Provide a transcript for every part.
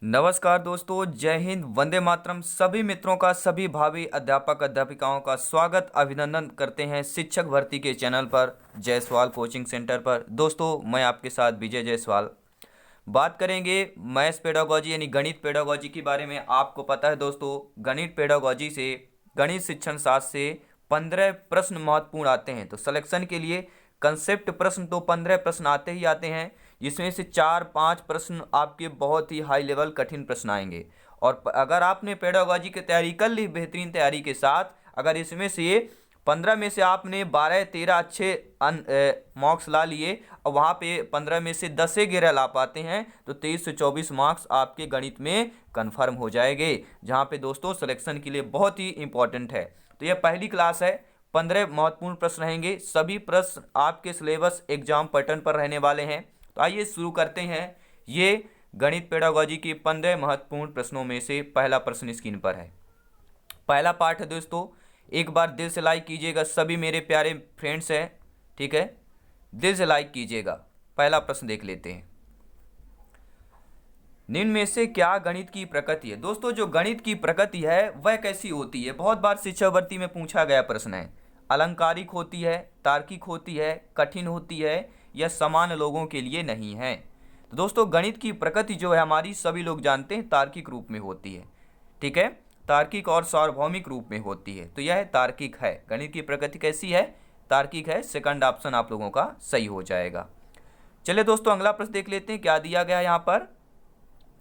नमस्कार दोस्तों, जय हिंद, वंदे मातरम। सभी मित्रों का, सभी भावी अध्यापक अध्यापिकाओं का स्वागत अभिनंदन करते हैं शिक्षक भर्ती के चैनल पर, जायसवाल कोचिंग सेंटर पर। दोस्तों, मैं आपके साथ विजय जायसवाल। बात करेंगे मैथ्स पेडागोजी यानी गणित पेडागोजी के बारे में। आपको पता है दोस्तों, गणित पेडागोजी से, गणित शिक्षण शास्त्र से 15 प्रश्न महत्वपूर्ण आते हैं। तो सिलेक्शन के लिए कंसेप्ट प्रश्न तो 15 प्रश्न आते ही आते हैं, जिसमें से 4-5 प्रश्न आपके बहुत ही हाई लेवल कठिन प्रश्न आएंगे। और अगर आपने पेडागोजी की तैयारी कर ली बेहतरीन तैयारी के साथ, अगर इसमें से 15 में से आपने 12-13 अच्छे मार्क्स ला लिए और वहाँ पे 15 में से 10 गिरा ला पाते हैं, तो 23 से 24 मार्क्स आपके गणित में कन्फर्म हो जाएंगे, जहाँ पे दोस्तों सिलेक्शन के लिए बहुत ही इंपॉर्टेंट है। तो यह पहली क्लास है, 15 महत्वपूर्ण प्रश्न रहेंगे। सभी प्रश्न आपके सिलेबस एग्जाम पैटर्न पर रहने वाले हैं। तो आइए शुरू करते हैं। ये गणित पेडागोजी के 15 महत्वपूर्ण प्रश्नों में से पहला प्रश्न स्क्रीन पर है। पहला पार्ट है दोस्तों, एक बार दिल से लाइक कीजिएगा, सभी मेरे प्यारे फ्रेंड्स हैं, ठीक है, दिल से लाइक कीजिएगा। पहला प्रश्न देख लेते हैं। निम्न में से क्या गणित की प्रकृति है? दोस्तों, जो गणित की प्रकृति है वह कैसी होती है? बहुत बार शिक्षा भर्ती में पूछा गया प्रश्न है। अलंकारिक होती है, तार्किक होती है, कठिन होती है, या समान लोगों के लिए नहीं है? तो दोस्तों, गणित की प्रकृति जो है हमारी, सभी लोग जानते हैं, तार्किक रूप में होती है, ठीक है, तार्किक और सार्वभौमिक रूप में होती है। तो यह तार्किक है। गणित की प्रकृति कैसी है? तार्किक है। सेकंड ऑप्शन आप लोगों का सही हो जाएगा। चलिए दोस्तों, अगला प्रश्न देख लेते हैं, क्या दिया गया यहाँ पर।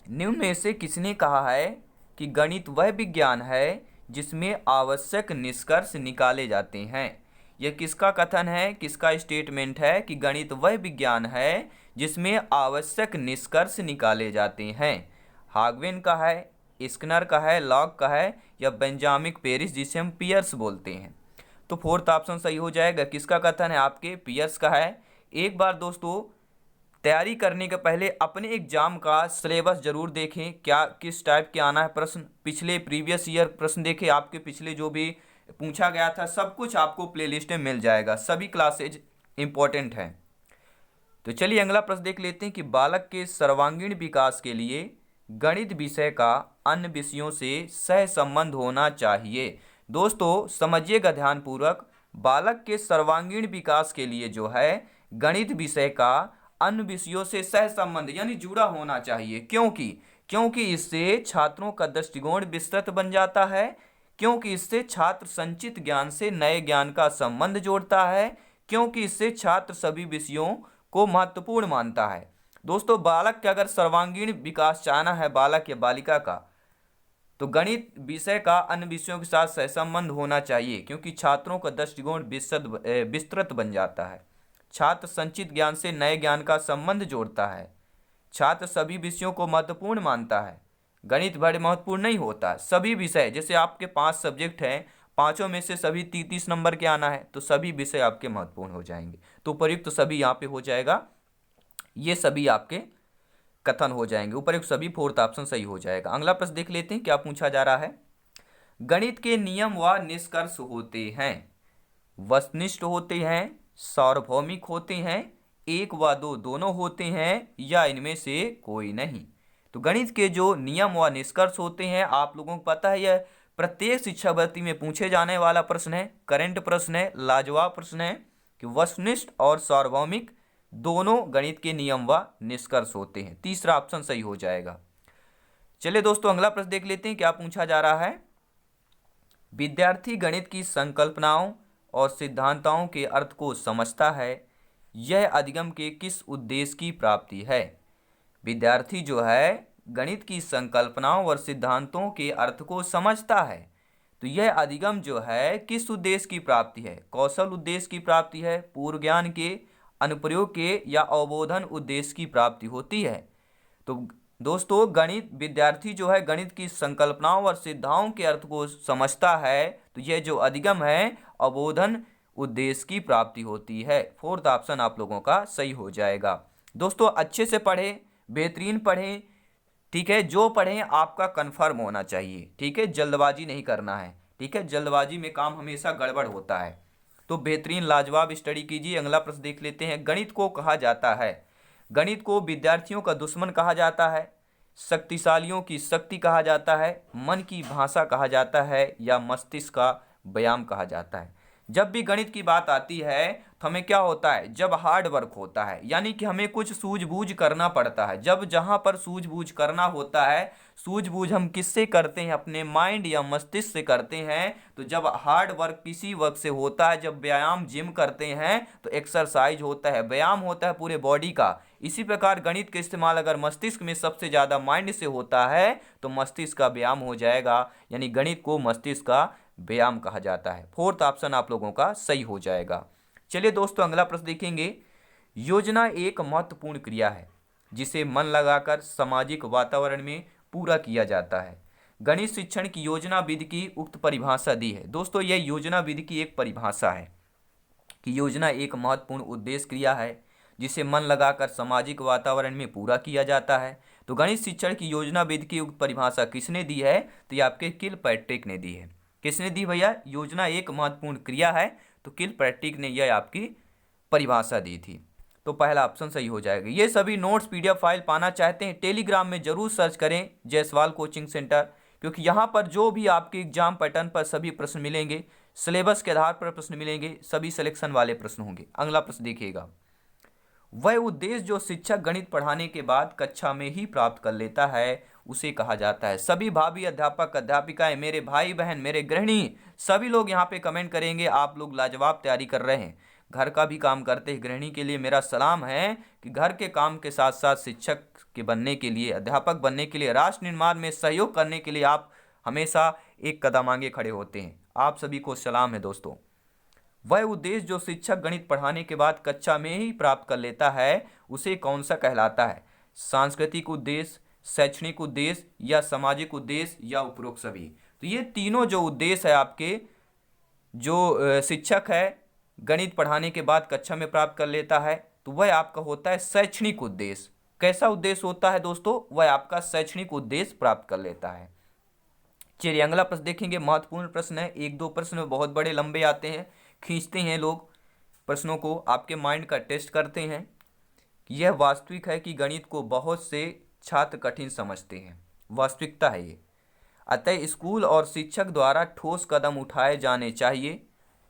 निम्न में से किसने कहा है कि गणित वह विज्ञान है जिसमें आवश्यक निष्कर्ष निकाले जाते हैं? यह किसका कथन है, किसका स्टेटमेंट है कि गणित वह विज्ञान है जिसमें आवश्यक निष्कर्ष निकाले जाते हैं? हागवेन का है, स्किनर का है, लॉक का है, या बेंजामिन पेरिस जिसे हम पियर्स बोलते हैं? तो फोर्थ ऑप्शन सही हो जाएगा। किसका कथन है? आपके पियर्स का है। एक बार दोस्तों तैयारी करने के पहले अपने एग्जाम का सिलेबस जरूर देखें, क्या किस टाइप के आना है प्रश्न। पिछले प्रीवियस ईयर प्रश्न देखें, आपके पिछले जो भी पूछा गया था सब कुछ आपको प्लेलिस्ट में मिल जाएगा। सभी क्लासेज इंपॉर्टेंट हैं। तो चलिए अगला प्रश्न देख लेते हैं कि बालक के सर्वांगीण विकास के लिए गणित विषय का अन्य विषयों से सह संबंध होना चाहिए। दोस्तों समझिएगा ध्यानपूर्वक, बालक के सर्वांगीण विकास के लिए जो है गणित विषय का अन्य विषयों से सह संबंध यानी जुड़ा होना चाहिए। क्योंकि इससे छात्रों का दृष्टिकोण विस्तृत बन जाता है, क्योंकि इससे छात्र संचित ज्ञान से नए ज्ञान का संबंध जोड़ता है, क्योंकि इससे छात्र सभी विषयों को महत्वपूर्ण मानता है। दोस्तों, बालक का अगर सर्वांगीण विकास चाहना है, बालक या बालिका का, तो गणित विषय का अन्य विषयों के साथ सहसंबंध होना चाहिए, क्योंकि छात्रों का दृष्टिकोण विस्तृत बन जाता है। छात्र संचित ज्ञान से नए ज्ञान का संबंध जोड़ता है, छात्र सभी विषयों को महत्वपूर्ण मानता है। गणित बड़े महत्वपूर्ण नहीं होता, सभी विषय, जैसे आपके 5 सब्जेक्ट हैं, पांचों में से सभी 30 नंबर के आना है, तो सभी विषय आपके महत्वपूर्ण हो जाएंगे। तो उपयुक्त सभी यहाँ पे हो जाएगा, ये सभी आपके कथन हो जाएंगे। उपयुक्त सभी फोर्थ ऑप्शन सही हो जाएगा। अगला प्रश्न देख लेते हैं, क्या पूछा जा रहा है। गणित के नियम व निष्कर्ष होते हैं, वस्तुनिष्ठ होते हैं, सार्वभौमिक होते हैं, एक व दो दोनों होते हैं, या इनमें से कोई नहीं? तो गणित के जो नियम व निष्कर्ष होते हैं, आप लोगों को पता है यह प्रत्येक शिक्षा भर्ती में पूछे जाने वाला प्रश्न है, करंट प्रश्न है, लाजवाब प्रश्न है कि वस्तुनिष्ठ और सार्वभौमिक दोनों गणित के नियम व निष्कर्ष होते हैं। तीसरा ऑप्शन सही हो जाएगा। चलिए दोस्तों अगला प्रश्न देख लेते हैं, क्या पूछा जा रहा है। विद्यार्थी गणित की संकल्पनाओं और सिद्धांतों के अर्थ को समझता है, यह अधिगम के किस उद्देश्य की प्राप्ति है? विद्यार्थी जो है गणित की संकल्पनाओं और सिद्धांतों के अर्थ को समझता है, तो यह अधिगम जो है किस उद्देश्य की प्राप्ति है? कौशल उद्देश्य की प्राप्ति है, पूर्व ज्ञान के, अनुप्रयोग के, या अवबोधन उद्देश्य की प्राप्ति होती है? तो दोस्तों गणित विद्यार्थी जो है गणित की संकल्पनाओं और सिद्धांतों के अर्थ को समझता है, तो यह जो अधिगम है अवबोधन उद्देश्य की प्राप्ति होती है। फोर्थ ऑप्शन आप लोगों का सही हो जाएगा। दोस्तों अच्छे से पढ़ें, बेहतरीन पढ़ें, ठीक है, जो पढ़ें आपका कंफर्म होना चाहिए, ठीक है, जल्दबाजी नहीं करना है, ठीक है, जल्दबाजी में काम हमेशा गड़बड़ होता है। तो बेहतरीन लाजवाब स्टडी कीजिए। अगला प्रश्न देख लेते हैं। गणित को कहा जाता है, गणित को विद्यार्थियों का दुश्मन कहा जाता है, शक्तिशालियों की शक्ति कहा जाता है, मन की भाषा कहा जाता है, या मस्तिष्क का व्यायाम कहा जाता है। जब भी गणित की बात आती है तो हमें क्या होता है, जब हार्ड वर्क होता है, यानी कि हमें कुछ सूझबूझ करना पड़ता है। जब जहां पर सूझबूझ करना होता है, सूझबूझ हम किससे करते हैं, अपने माइंड या मस्तिष्क से करते हैं। तो जब हार्ड वर्क किसी वर्क से होता है, जब व्यायाम जिम करते हैं तो एक्सरसाइज होता है, व्यायाम होता है पूरे बॉडी का। इसी प्रकार गणित का इस्तेमाल अगर मस्तिष्क में सबसे ज्यादा माइंड से होता है तो मस्तिष्क का व्यायाम हो जाएगा, यानी गणित को मस्तिष्क का व्यायाम कहा जाता है। फोर्थ ऑप्शन आप लोगों का सही हो जाएगा। चलिए दोस्तों, अगला प्रश्न देखेंगे। योजना एक महत्वपूर्ण क्रिया है जिसे मन लगाकर सामाजिक वातावरण में पूरा किया जाता है। गणित शिक्षण की योजना विधि की उक्त परिभाषा दी है। दोस्तों, यह योजना विधि की एक परिभाषा है कि योजना एक महत्वपूर्ण उद्देश्य क्रिया है जिसे मन लगाकर सामाजिक वातावरण में पूरा किया जाता है। तो गणित शिक्षण की योजना विधि की उक्त परिभाषा किसने दी है, तो ये आपके किलपैट्रिक ने दी है। किसने दी भैया, योजना एक महत्वपूर्ण क्रिया है, तो किलपैट्रिक ने यह आपकी परिभाषा दी थी। तो पहला ऑप्शन सही हो जाएगा। ये सभी नोट्स पीडीएफ फाइल पाना चाहते हैं, टेलीग्राम में जरूर सर्च करें जायसवाल कोचिंग सेंटर, क्योंकि यहाँ पर जो भी आपके एग्जाम पैटर्न पर सभी प्रश्न मिलेंगे, सिलेबस के आधार पर प्रश्न मिलेंगे, सभी सिलेक्शन वाले प्रश्न होंगे। अगला प्रश्न देखिएगा। वह उद्देश्य जो शिक्षक गणित पढ़ाने के बाद कक्षा में ही प्राप्त कर लेता है उसे कहा जाता है। सभी भावी अध्यापक अध्यापिकाएं, मेरे भाई बहन, मेरे गृहिणी, सभी लोग यहाँ पे कमेंट करेंगे। आप लोग लाजवाब तैयारी कर रहे हैं, घर का भी काम करते हैं। गृहिणी के लिए मेरा सलाम है कि घर के काम के साथ साथ शिक्षक के बनने के लिए, अध्यापक बनने के लिए, राष्ट्र निर्माण में सहयोग करने के लिए आप हमेशा एक कदम आगे खड़े होते हैं। आप सभी को सलाम है दोस्तों। वह उद्देश्य जो शिक्षक गणित पढ़ाने के बाद कक्षा में ही प्राप्त कर लेता है उसे कौन सा कहलाता है? सांस्कृतिक उद्देश्य, शैक्षणिक उद्देश्य, या सामाजिक उद्देश्य, या उपरोक्त सभी। तो ये तीनों जो उद्देश्य है आपके, जो शिक्षक है गणित पढ़ाने के बाद कक्षा में प्राप्त कर लेता है, तो वह आपका होता है शैक्षणिक उद्देश्य। कैसा उद्देश्य होता है दोस्तों? वह आपका शैक्षणिक उद्देश्य प्राप्त कर लेता है। चलिए अगला प्रश्न देखेंगे। महत्वपूर्ण प्रश्न है, एक दो प्रश्न बहुत बड़े लंबे आते हैं, खींचते हैं लोग प्रश्नों को, आपके माइंड का टेस्ट करते हैं। यह वास्तविक है कि गणित को बहुत से छात्र कठिन समझते हैं, वास्तविकता है ये। अतः स्कूल और शिक्षक द्वारा ठोस कदम उठाए जाने चाहिए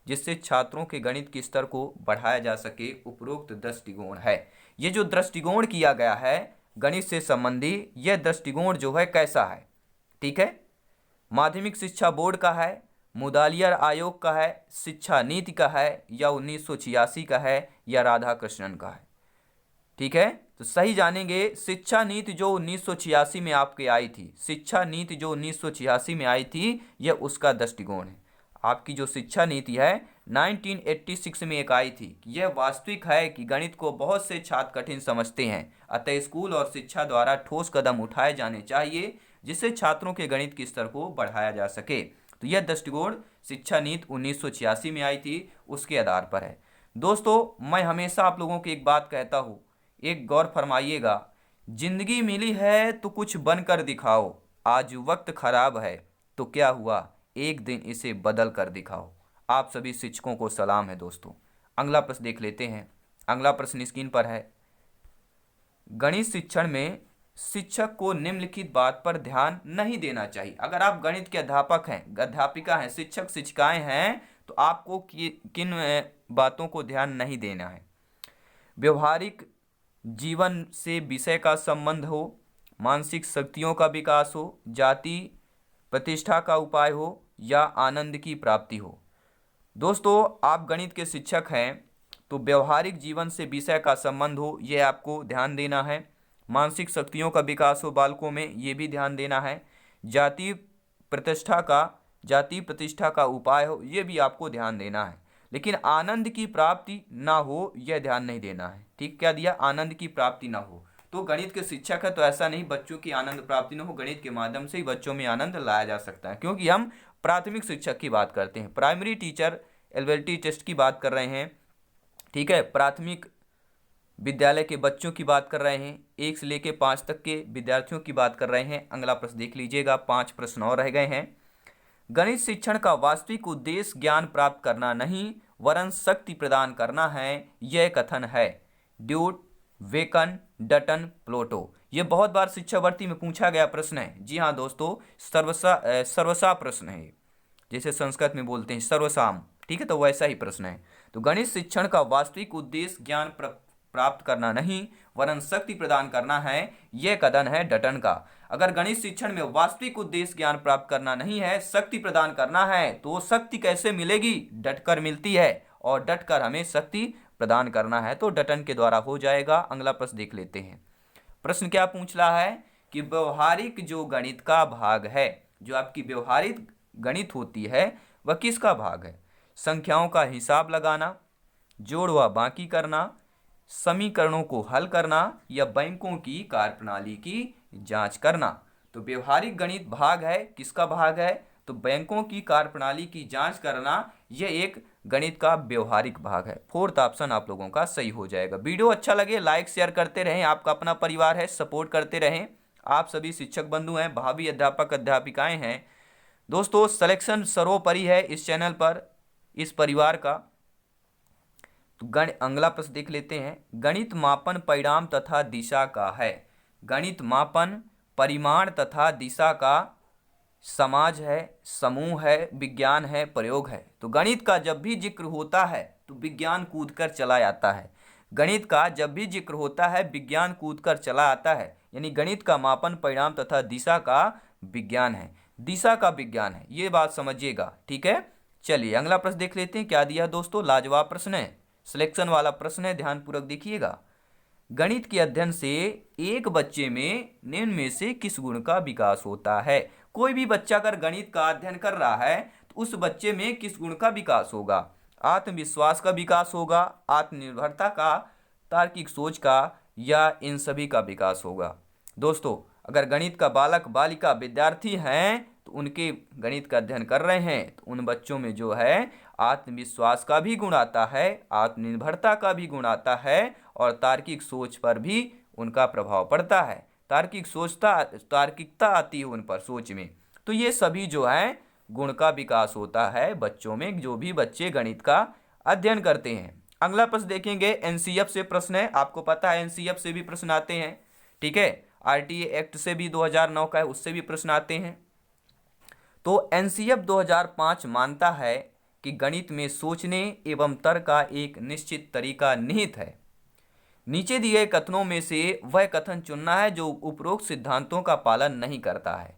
जिससे छात्रों के गणित के स्तर को बढ़ाया जा सके। उपरोक्त दृष्टिकोण है, ये जो दृष्टिकोण किया गया है गणित से संबंधी, यह दृष्टिकोण जो है कैसा है? ठीक है, माध्यमिक शिक्षा बोर्ड का है, मुदालियर आयोग का है, शिक्षा नीति का है, या 1986 का है, या राधाकृष्णन का है। ठीक है, तो सही जानेंगे। शिक्षा नीति जो 1986 में आपके आई थी, शिक्षा नीति जो 1986 में आई थी, यह उसका दृष्टिकोण है। आपकी जो शिक्षा नीति है 1986 में एक आई थी, यह वास्तविक है कि गणित को बहुत से छात्र कठिन समझते हैं, अतः स्कूल और शिक्षा द्वारा ठोस कदम उठाए जाने चाहिए जिससे छात्रों के गणित के स्तर को बढ़ाया जा सके। तो यह दृष्टिकोण शिक्षा नीति 1986 में आई थी, उसके आधार पर है। दोस्तों, मैं हमेशा आप लोगों को एक बात कहता हूँ, एक गौर फरमाइएगा। जिंदगी मिली है तो कुछ बनकर दिखाओ, आज वक्त खराब है तो क्या हुआ, एक दिन इसे बदल कर दिखाओ। आप सभी शिक्षकों को सलाम है दोस्तों। अगला प्रश्न देख लेते हैं। अगला प्रश्न स्क्रीन पर है। गणित शिक्षण में शिक्षक को निम्नलिखित बात पर ध्यान नहीं देना चाहिए। अगर आप गणित के अध्यापक हैं, अध्यापिका हैं, शिक्षक शिक्षिकाएं हैं, तो आपको किन बातों को ध्यान नहीं देना है? व्यवहारिक जीवन से विषय का संबंध हो, मानसिक शक्तियों का विकास हो, जाति प्रतिष्ठा का उपाय हो, या आनंद की प्राप्ति हो। दोस्तों, आप गणित के शिक्षक हैं तो व्यवहारिक जीवन से विषय का संबंध हो, यह आपको ध्यान देना है। मानसिक शक्तियों का विकास हो बालकों में, ये भी ध्यान देना है। जाति प्रतिष्ठा का उपाय हो, ये भी आपको ध्यान देना है। लेकिन आनंद की प्राप्ति ना हो, यह ध्यान नहीं देना है। ठीक, क्या दिया? आनंद की प्राप्ति ना हो। तो गणित के शिक्षक है तो ऐसा नहीं बच्चों की आनंद प्राप्ति ना हो, गणित के माध्यम से ही बच्चों में आनंद लाया जा सकता है, क्योंकि हम प्राथमिक शिक्षक की बात करते हैं, प्राइमरी टीचर एलिजिबिलिटी टेस्ट की बात कर रहे हैं। ठीक है, प्राथमिक विद्यालय के बच्चों की बात कर रहे हैं, 1 से लेकर 5 तक के विद्यार्थियों की बात कर रहे हैं। अगला प्रश्न देख लीजिएगा, 5 प्रश्न और रह गए हैं। गणित शिक्षण का वास्तविक उद्देश्य ज्ञान प्राप्त करना नहीं वरन शक्ति प्रदान करना है, यह कथन है ड्यूट, वेकन, डटन प्लोटो। ये बहुत बार शिक्षा भर्ती में पूछा गया प्रश्न है। जी हाँ दोस्तों, सर्वसा प्रश्न है, जैसे संस्कृत में बोलते हैं सर्वसाम, ठीक है, तो वैसा ही प्रश्न है। तो गणित शिक्षण का वास्तविक उद्देश्य ज्ञान प्राप्त करना नहीं वरन शक्ति प्रदान करना है, यह कथन है डटन का। अगर गणित शिक्षण में वास्तविक उद्देश्य ज्ञान प्राप्त करना नहीं है, शक्ति प्रदान करना है, तो शक्ति कैसे मिलेगी? डटकर मिलती है, और डटकर हमें शक्ति प्रदान करना है, तो डटन के द्वारा हो जाएगा। अगला प्रश्न देख लेते हैं। प्रश्न क्या पूछ रहा है कि व्यवहारिक जो गणित का भाग है, जो आपकी व्यवहारिक गणित होती है, वह किसका भाग है? संख्याओं का हिसाब लगाना, जोड़ व बाकी करना, समीकरणों को हल करना, या बैंकों की कार्यप्रणाली की जांच करना। तो व्यवहारिक गणित भाग है, किसका भाग है? तो बैंकों की कार्यप्रणाली की जांच करना, यह एक गणित का व्यवहारिक भाग है। फोर्थ ऑप्शन आप लोगों का सही हो जाएगा। वीडियो अच्छा लगे लाइक शेयर करते रहें, आपका अपना परिवार है, सपोर्ट करते रहें। आप सभी शिक्षक बंधु हैं, भावी अध्यापक अध्यापिकाएं हैं। दोस्तों सिलेक्शन सर्वोपरि है इस चैनल पर, इस परिवार का। तो अगला प्रश्न देख लेते हैं। गणित मापन परिमाण तथा दिशा का है। गणित मापन परिमाण तथा दिशा का समाज है, समूह है, विज्ञान है, प्रयोग है। तो गणित का जब भी जिक्र होता है तो विज्ञान कूद कर चला आता है। गणित का जब भी जिक्र होता है विज्ञान कूद कर चला आता है, यानी गणित का मापन परिमाण तथा दिशा का विज्ञान है, दिशा का विज्ञान है, ये बात समझिएगा, ठीक है। चलिए अगला प्रश्न देख लेते हैं। क्या दिया दोस्तों? लाजवाब प्रश्न है, सिलेक्शन वाला प्रश्न है, ध्यानपूर्वक देखिएगा। गणित के अध्ययन से एक बच्चे में निम्न में से किस गुण का विकास होता है? कोई भी बच्चा अगर गणित का अध्ययन कर रहा है तो उस बच्चे में किस गुण का विकास होगा? आत्मविश्वास का विकास होगा, आत्मनिर्भरता का, तार्किक सोच का, या इन सभी का विकास होगा? दोस्तों अगर गणित का बालक बालिका विद्यार्थी हैं तो उनके गणित का अध्ययन कर रहे हैं तो उन बच्चों में जो है आत्मविश्वास का भी गुण आता है, आत्मनिर्भरता का भी गुण आता है, और तार्किक सोच पर भी उनका प्रभाव पड़ता है। तार्किकता आती है उन पर सोच में। तो ये सभी जो है गुण का विकास होता है बच्चों में, जो भी बच्चे गणित का अध्ययन करते हैं। अगला प्रश्न देखेंगे, एनसीएफ से प्रश्न है। आपको पता है एनसीएफ से भी प्रश्न आते हैं, ठीक है। आरटीए एक्ट से भी 2009 का है, उससे भी प्रश्न आते हैं। तो एनसीएफ 2005 मानता है कि गणित में सोचने एवं तर्क का एक निश्चित तरीका निहित है। नीचे दिए गए कथनों में से वह कथन चुनना है जो उपरोक्त सिद्धांतों का पालन नहीं करता है।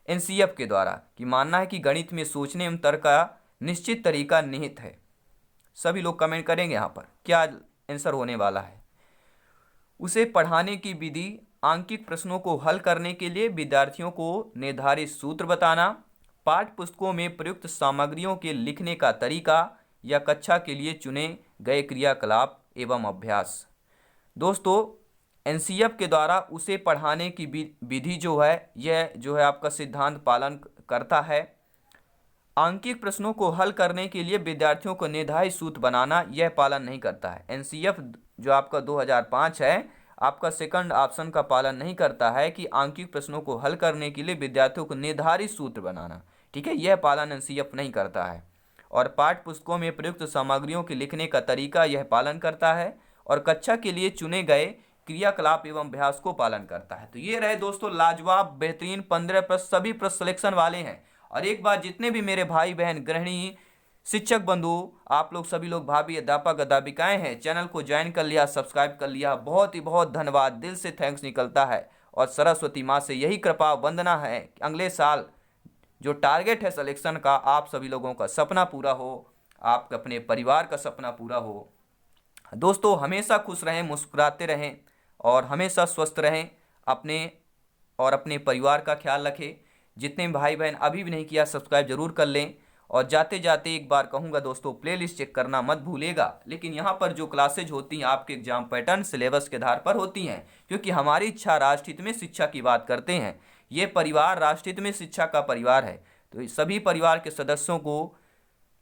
एनसीएफ के द्वारा कि मानना है कि गणित में सोचने एवं तर्क का निश्चित तरीका निहित है। सभी लोग कमेंट करेंगे यहाँ पर क्या आंसर होने वाला है। उसे पढ़ाने की विधि, आंकिक प्रश्नों को हल करने के लिए विद्यार्थियों को निर्धारित सूत्र बताना, पाठ्य पुस्तकों में प्रयुक्त सामग्रियों के लिखने का तरीका, या कक्षा के लिए चुने गए क्रियाकलाप एवं अभ्यास। दोस्तों एनसीएफ के द्वारा उसे पढ़ाने की विधि जो है यह जो है आपका सिद्धांत पालन करता है। आंकिक प्रश्नों को हल करने के लिए विद्यार्थियों को निर्धारित सूत्र बनाना यह पालन नहीं करता है। एनसीएफ जो आपका 2005 है आपका सेकंड ऑप्शन का पालन नहीं करता है कि आंकिक प्रश्नों को हल करने के लिए विद्यार्थियों को निर्धारित सूत्र बनाना, ठीक है, यह पालन एनसीएफ नहीं करता है। और पाठ्य पुस्तकों में प्रयुक्त सामग्रियों के लिखने का तरीका यह पालन करता है, और कक्षा के लिए चुने गए क्रियाकलाप एवं अभ्यास को पालन करता है। तो ये रहे दोस्तों लाजवाब बेहतरीन 15 प्रश्न, सभी प्रश्न सिलेक्शन वाले हैं। और एक बार जितने भी मेरे भाई बहन गृहिणी शिक्षक बंधु आप लोग सभी लोग भावी अध्यापक अध्यापिकाएं हैं, चैनल को ज्वाइन कर लिया, सब्सक्राइब कर लिया, बहुत ही बहुत धन्यवाद, दिल से थैंक्स निकलता है। और सरस्वती माँ से यही कृपा वंदना है कि अगले साल जो टारगेट है सिलेक्शन का आप सभी लोगों का सपना पूरा हो, आप अपने परिवार का सपना पूरा हो। दोस्तों हमेशा खुश रहें, मुस्कुराते रहें और हमेशा स्वस्थ रहें, अपने परिवार का ख्याल रखें। जितने भाई बहन अभी भी नहीं किया सब्सक्राइब जरूर कर लें। और जाते जाते एक बार कहूँगा दोस्तों प्लेलिस्ट चेक करना मत भूलेगा। लेकिन यहाँ पर जो क्लासेज होती हैं आपके एग्जाम पैटर्न सिलेबस के आधार पर होती हैं, क्योंकि हमारी इच्छा राष्ट्रहित में शिक्षा की बात करते हैं। ये परिवार राष्ट्रहित में शिक्षा का परिवार है। तो सभी परिवार के सदस्यों को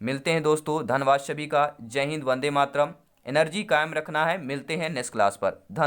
मिलते हैं दोस्तों। धन्यवाद सभी का। जय हिंद, वंदे मातरम। एनर्जी कायम रखना है। मिलते हैं नेक्स्ट क्लास पर। धन्यवाद।